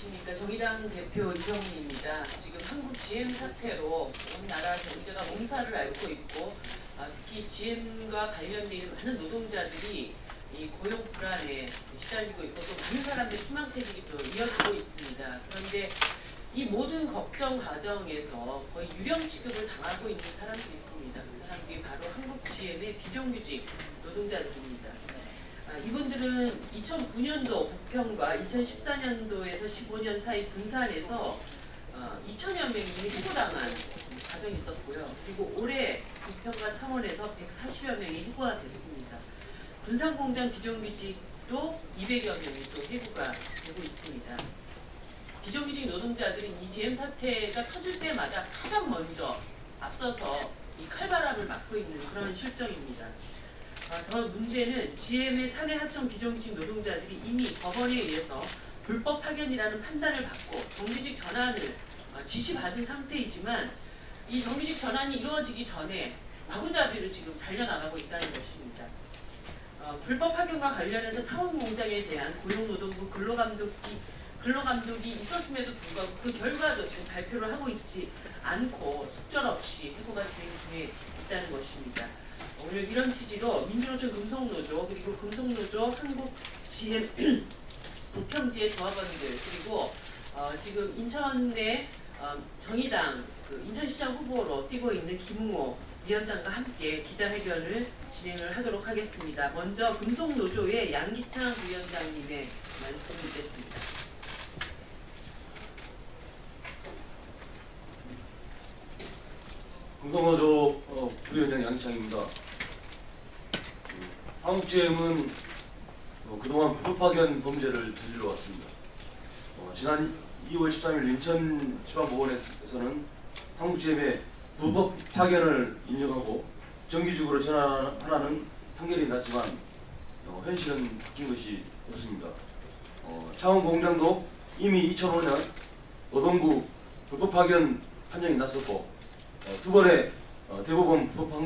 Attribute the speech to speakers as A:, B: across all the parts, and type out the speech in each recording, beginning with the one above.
A: 안녕하십니까. 정의당 대표 이정희입니다. 지금 한국 GM 사태로 온 나라 경제가 몸살을 앓고 있고 특히 GM과 관련돼 있는 많은 노동자들이 이 고용 불안에 시달리고 있고 또 많은 사람들의 희망퇴직이 또 이어지고 있습니다. 그런데 이 모든 걱정 과정에서 거의 유령 취급을 당하고 있는 사람들이 있습니다. 그 사람들이 바로 한국 GM의 비정규직 노동자들입니다. 이분들은 2009년도 부평과 2014년도에서 15년 사이 군산에서 2천여 명이 이미 해고당한 과정이 있었고요. 그리고 올해 부평과 창원에서 140여 명이 해고가 됐습니다. 군산공장 비정규직도 200여 명이 또 해고가 되고 있습니다. 비정규직 노동자들은 이 GM 사태가 터질 때마다 가장 먼저 앞서서 이 칼바람을 맞고 있는 그런 실정입니다. 더 문제는 GM의 사내 하청 비정규직 노동자들이 이미 법원에 의해서 불법 파견이라는 판단을 받고 정규직 전환을 지시받은 상태이지만 이 정규직 전환이 이루어지기 전에 마구잡이로 지금 잘려나가고 있다는 것입니다. 불법 파견과 관련해서 창원공장에 대한 고용노동부 근로감독이 있었음에도 불구하고 그 결과도 지금 발표를 하고 있지 않고 속절없이 해고가 진행 중에 있다는 것입니다. 오늘 이런 취지로 민주노총 금속노조 그리고 금속노조 한국 GM 부평지의 조합원들 그리고 지금 인천의 정의당 인천시장 후보로 뛰고 있는 김웅호 위원장과 함께 기자회견을 진행을 하도록 하겠습니다. 먼저 금속노조의 양기창 위원장님의 말씀을 듣겠습니다.
B: 금속노조 부위원장 양기창입니다. 한국GM은 그동안 불법 파견 범죄를 저질러 왔습니다. 지난 2월 13일 인천지방법원에서는 한국GM의 불법 파견을 인정하고 정규직으로 전환하는 판결이 났지만 현실은 바뀐 것이 없습니다. 창원공장도 이미 2005년 노동부 불법 파견 판정이 났었고 두 번의 대법원 불법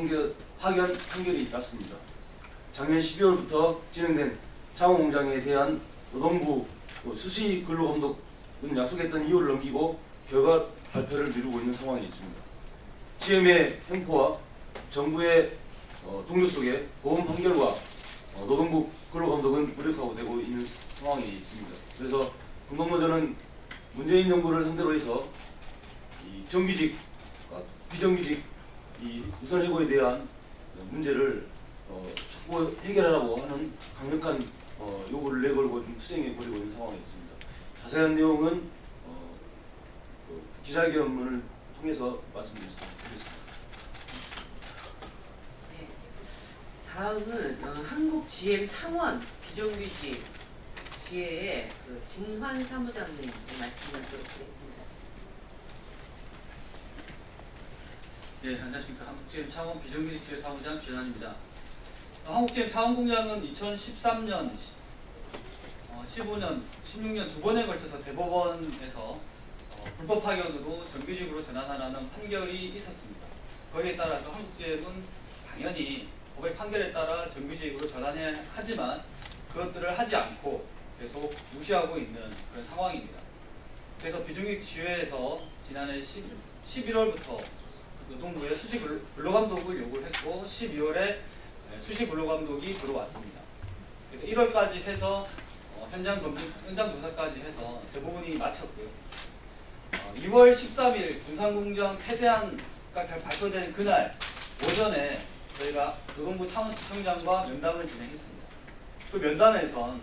B: 파견 판결이 났습니다. 작년 12월부터 진행된 창원공장에 대한 노동부 수시 근로감독은 약속했던 2월을 넘기고 결과 발표를 미루고 있는 상황에 있습니다. GM의 횡포와 정부의 동료 속에 보험 판결과 노동부 근로감독은 무력화가 되고 있는 상황이 있습니다. 그래서 금속노조는 문재인 정부를 상대로 해서 이 정규직과 비정규직 이 우선 해고에 대한 문제를 자꾸 해결하라고 하는 강력한 요구를 내걸고 좀 투쟁해 버리고 있는 상황이 있습니다. 자세한 내용은 기자회견을 통해서 말씀드리겠습니다.
A: 네. 다음은 한국 GM 창원 비정규직 지회의 진환 사무장님 말씀을 드리겠습니다.
C: 네, 안녕하십니까. 한국GM 창원 비정규직지회 사무장 진환입니다. 한국GM 창원공장은 2013년, 15년, 16년 두 번에 걸쳐서 대법원에서 불법 파견으로 정규직으로 전환하라는 판결이 있었습니다. 거기에 따라서 한국GM은 당연히 법의 판결에 따라 정규직으로 전환해야 하지만 그것들을 하지 않고 계속 무시하고 있는 그런 상황입니다. 그래서 비정규직 지회에서 지난해 11월부터 노동부에 수시 근로감독을 요구를 했고 12월에 수시 근로감독이 들어왔습니다. 그래서 1월까지 해서 현장 조사까지 해서 대부분이 마쳤고요. 2월 13일 군산공장 폐쇄안가 발표된 그날 오전에 저희가 노동부 창원지청장과 면담을 진행했습니다. 그 면담에선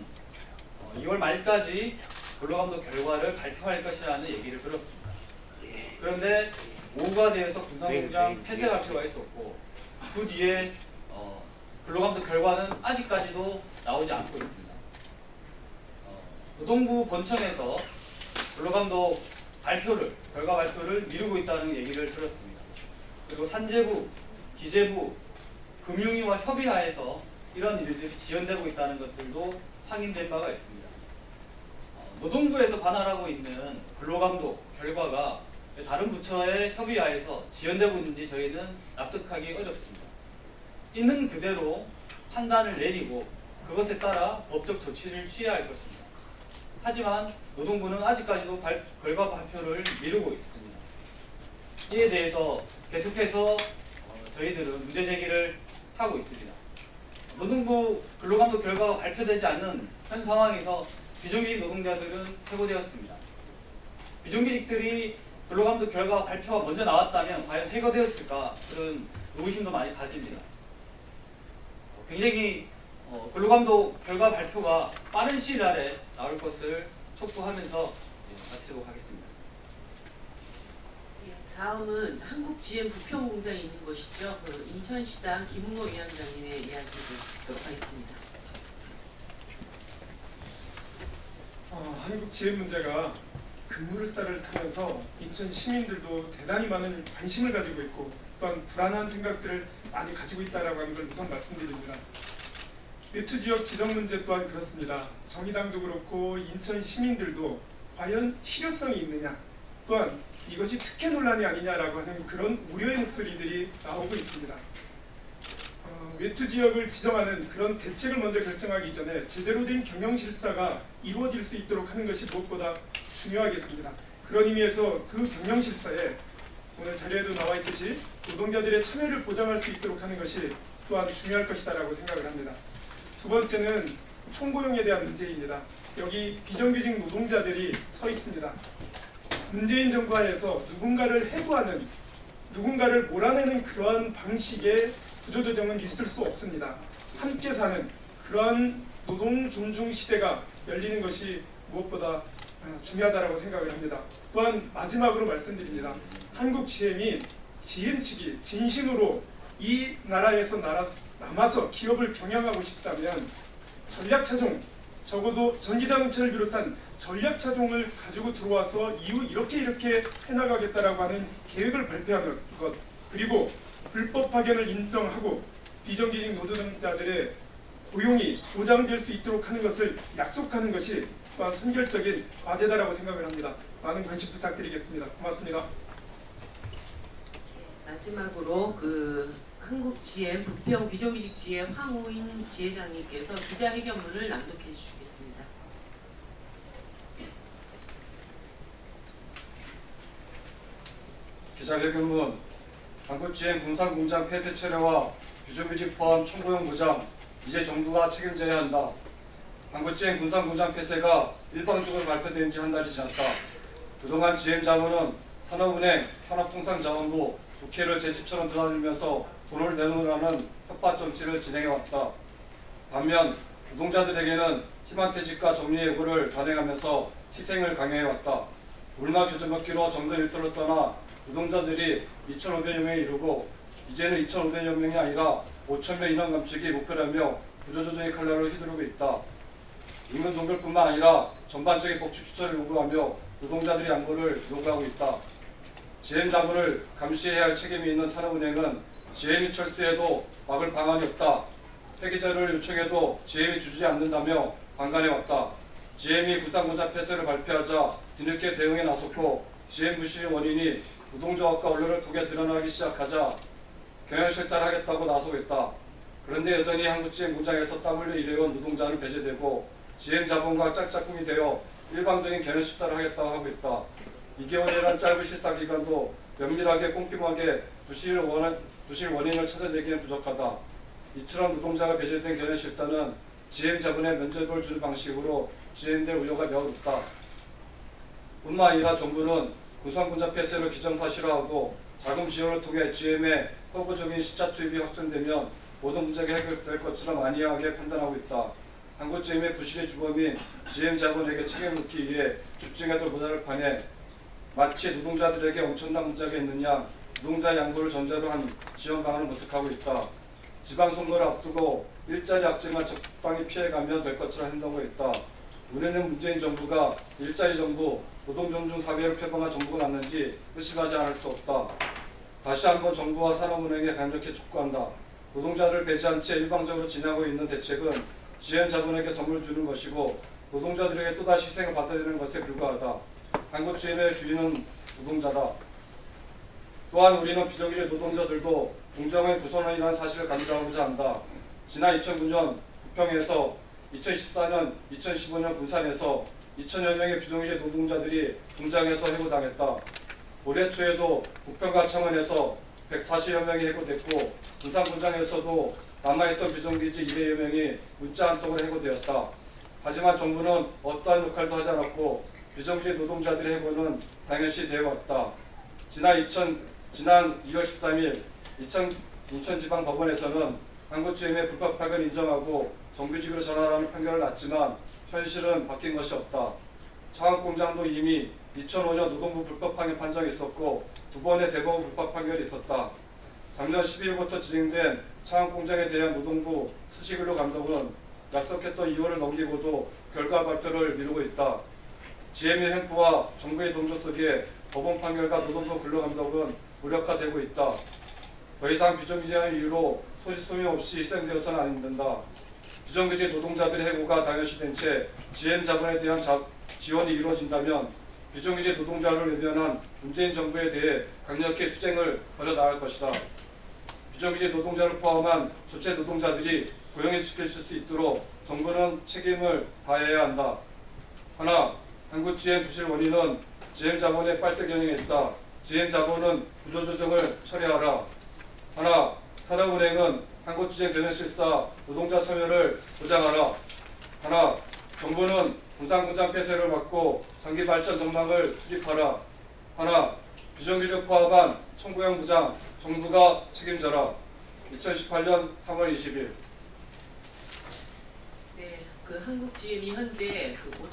C: 2월 말까지 근로감독 결과를 발표할 것이라는 얘기를 들었습니다. 그런데 오후가 되어서 군산공장 폐쇄 발표가 있었고 그 뒤에 근로감독 결과는 아직까지도 나오지 않고 있습니다. 노동부 본청에서 근로감독 결과 발표를 미루고 있다는 얘기를 들었습니다. 그리고 산재부, 기재부, 금융위와 협의하에서 이런 일들이 지연되고 있다는 것들도 확인된 바가 있습니다. 노동부에서 반환하고 있는 근로감독 결과가 다른 부처의 협의하에서 지연되고 있는지 저희는 납득하기 어렵습니다. 있는 그대로 판단을 내리고 그것에 따라 법적 조치를 취해야 할 것입니다. 하지만 노동부는 아직까지도 결과 발표를 미루고 있습니다. 이에 대해서 계속해서 저희들은 문제 제기를 하고 있습니다. 노동부 근로감독 결과가 발표되지 않는 현 상황에서 비정규직 노동자들은 해고되었습니다. 비정규직들이 근로감독 결과 발표가 먼저 나왔다면 과연 해고되었을까, 그런 의구심도 많이 가집니다. 굉장히 근로감독 결과 발표가 빠른 시일 안에 나올 것을 촉구하면서 마치도록 하겠습니다.
A: 다음은 한국 GM 부평 공장에 있는 것이죠. 그 인천시당 김웅호 위원장님의 이야기를 듣도록 하겠습니다.
D: 한국 GM 문제가 급물살을 타면서 인천 시민들도 대단히 많은 관심을 가지고 있고 또한 불안한 생각들을 많이 가지고 있다라고 하는 걸 우선 말씀드립니다. 외투 지역 지정 문제 또한 그렇습니다. 정의당도 그렇고 인천 시민들도 과연 실효성이 있느냐, 또한 이것이 특혜 논란이 아니냐라고 하는 그런 우려의 목소리들이 나오고 있습니다. 외투 지역을 지정하는 그런 대책을 먼저 결정하기 전에 제대로 된 경영 실사가 이루어질 수 있도록 하는 것이 무엇보다 중요하겠습니다. 그런 의미에서 그 경영 실사에 오늘 자료에도 나와 있듯이 노동자들의 참여를 보장할 수 있도록 하는 것이 또한 중요할 것이다라고 생각을 합니다. 두 번째는 총고용에 대한 문제입니다. 여기 비정규직 노동자들이 서 있습니다. 문재인 정부 하에서 누군가를 해고하는, 누군가를 몰아내는 그러한 방식의 구조조정은 있을 수 없습니다. 함께 사는 그러한 노동 존중 시대가 열리는 것이 무엇보다 중요하다고 생각을 합니다. 또한 마지막으로 말씀드립니다. 한국 GM이 GM 측이 진심으로 이 나라에서 남아서 기업을 경영하고 싶다면 전략차종, 적어도 전기자동차를 비롯한 전략차종을 가지고 들어와서 이후 이렇게 해나가겠다라고 하는 계획을 발표하는 것, 그리고 불법 파견을 인정하고 비정규직 노동자들의 고용이 보장될 수 있도록 하는 것을 약속하는 것이 또한 선결적인 과제다라고 생각을 합니다. 많은 관심 부탁드리겠습니다. 고맙습니다.
A: 마지막으로 그 한국 GM 부평 비정규직 GM 황우인 지회장님께서 기자회견문을 낭독해 주시겠습니다.
E: 기자회견문 한국 GM 군산공장 폐쇄 철회와 비정규직 포함 총고용 보장 이제 정부가 책임져야 한다. 한국 GM 군산공장 폐쇄가 일방적으로 발표된 지 한 달이 지났다. 그동안 GM 자본은 산업은행, 산업통상자원부, 국회를 제 집처럼 드나들면서 돈을 내놓으라는 협박 정치를 진행해왔다. 반면 노동자들에게는 희망퇴직과 정리해고를 단행하면서 희생을 강요해왔다. 우리나라 규정받기로 정도 일도로 떠나 노동자들이 2,500여 명에 이르고 이제는 2,500여 명이 아니라 5,000명 인원 감축이 목표라며 구조조정의 칼날을 휘두르고 있다. 임금 동결뿐만 아니라 전반적인 복지 추천을 요구하며 노동자들의 양보를 요구하고 있다. GM 자본을 감시해야 할 책임이 있는 산업은행은 GM이 철수해도 막을 방안이 없다. 폐기자료를 요청해도 GM이 주지 않는다며 방관해왔다. GM이 군산공장 폐쇄를 발표하자 뒤늦게 대응에 나섰고 GM 부실의 원인이 노동조합과 언론을 통해 드러나기 시작하자 경영실사를 하겠다고 나서겠다. 그런데 여전히 한국 GM 공장에서 땀 흘려 일해온 노동자는 배제되고 GM 자본과 짝짝꿍이 되어 일방적인 경영실사를 하겠다고 하고 있다. 2개월이란 짧은 실사 기간도 면밀하게 꼼꼼하게 부실 원인을 찾아내기엔 부족하다. 이처럼 노동자가 배제된 경영실사는 GM 자본에 면죄부를 주는 방식으로 진행될 우려가 매우 높다. 뿐만 아니라 정부는 군산공장 폐쇄를 기정사실화하고 자금 지원을 통해 GM의 허구적인 시차 투입이 확정되면 모든 문제가 해결될 것처럼 안이하게 판단하고 있다. 한국 GM의 부실의 주범인 GM 자본에게 책임을 묻기 위해 집중해도 못할 판에 마치 노동자들에게 엄청난 문제가 있느냐 노동자 양보를 전제로 한 지원 방안을 모색하고 있다. 지방선거를 앞두고 일자리 악재만 적당히 피해가면 될 것처럼 한다고 했다. 우리는 문재인 정부가 일자리 정부, 노동존중 사회를 표방한 정부가 맞는지 의심하지 않을 수 없다. 다시 한번 정부와 산업은행에 강력히 촉구한다. 노동자를 배제한 채 일방적으로 진행하고 있는 대책은 GM 자본에게 선물 주는 것이고 노동자들에게 또다시 희생을 받아야 되는 것에 불과하다. 한국 GM의 주인은 노동자다. 또한 우리는 비정규직 노동자들도 공정의 구선원이라는 사실을 강조하고자 한다. 지난 2009년 부평에서 2014년, 2015년 군산에서 2천여 명의 비정규직 노동자들이 공장에서 해고당했다. 올해 초에도 부평과 창원에서 140여 명이 해고됐고 군산공장에서도 남아있던 비정규직 200여 명이 문자 한 통으로 해고되었다. 하지만 정부는 어떠한 역할도 하지 않았고 비정규직 노동자들의 해고는 당연시 되어왔다. 지난 2월 13일 인천지방법원에서는 한국GM의 불법 파견 인정하고 정규직으로 전환하는 판결을 났지만 현실은 바뀐 것이 없다. 창원공장도 이미 2005년 노동부 불법 파견 판정이 있었고 2번의 대법원 불법 판결이 있었다. 작년 12일부터 진행된 창원공장에 대한 노동부 수시근로 감독은 약속했던 2월을 넘기고도 결과 발표를 미루고 있다. GM의 횡포와 정부의 동조 속에 법원 판결과 노동부 근로감독은 무력화되고 있다. 더 이상 비정규직의 이유로 소식 소명없이 희생되어서는 안 된다. 비정규직 노동자들의 해고가 당연시된 채 GM 자본에 대한 지원이 이루어진다면 비정규직 노동자를 외면한 문재인 정부에 대해 강력히 투쟁을 벌여나갈 것이다. 비정규직 노동자를 포함한 조체 노동자들이 고용이 지켜질 수 있도록 정부는 책임을 다해야 한다. 하나, 한국 GM 부실 원인은 GM 자본의 빨대 경영에 있다. GM 자본은 구조조정을 처리하라. 하나, 산업은행은 한국GM 변형실사 노동자 참여를 보장하라. 하나, 정부는 군산공장 폐쇄를 막고 장기 발전 전망을 수립하라. 하나, 비정규직 포함한 청구형 부장 정부가 책임져라. 2018년 3월 20일.
A: 네, 그 한국GM이 현재 그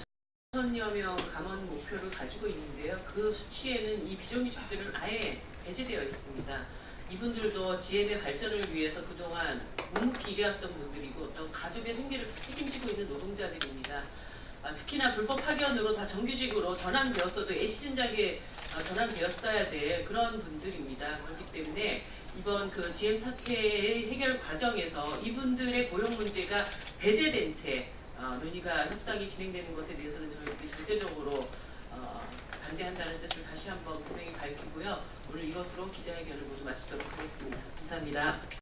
A: 5천여 명 감원 목표를 가지고 있는데요. 그 수치에는 이 비정규직들은 아예 배제되어 있습니다. 이분들도 GM의 발전을 위해서 그동안 묵묵히 일해왔던 분들이고 어떤 가족의 생계를 책임지고 있는 노동자들입니다. 특히나 불법 파견으로 다 정규직으로 전환되었어도 애시진작에 전환되었어야 될 그런 분들입니다. 그렇기 때문에 이번 그 GM 사태의 해결 과정에서 이분들의 고용 문제가 배제된 채 논의가 협상이 진행되는 것에 대해서는 저희들이 절대적으로 반대한다는 뜻을 다시 한번 분명히 밝히고요. 오늘 이것으로 기자회견을 모두 마치도록 하겠습니다. 감사합니다.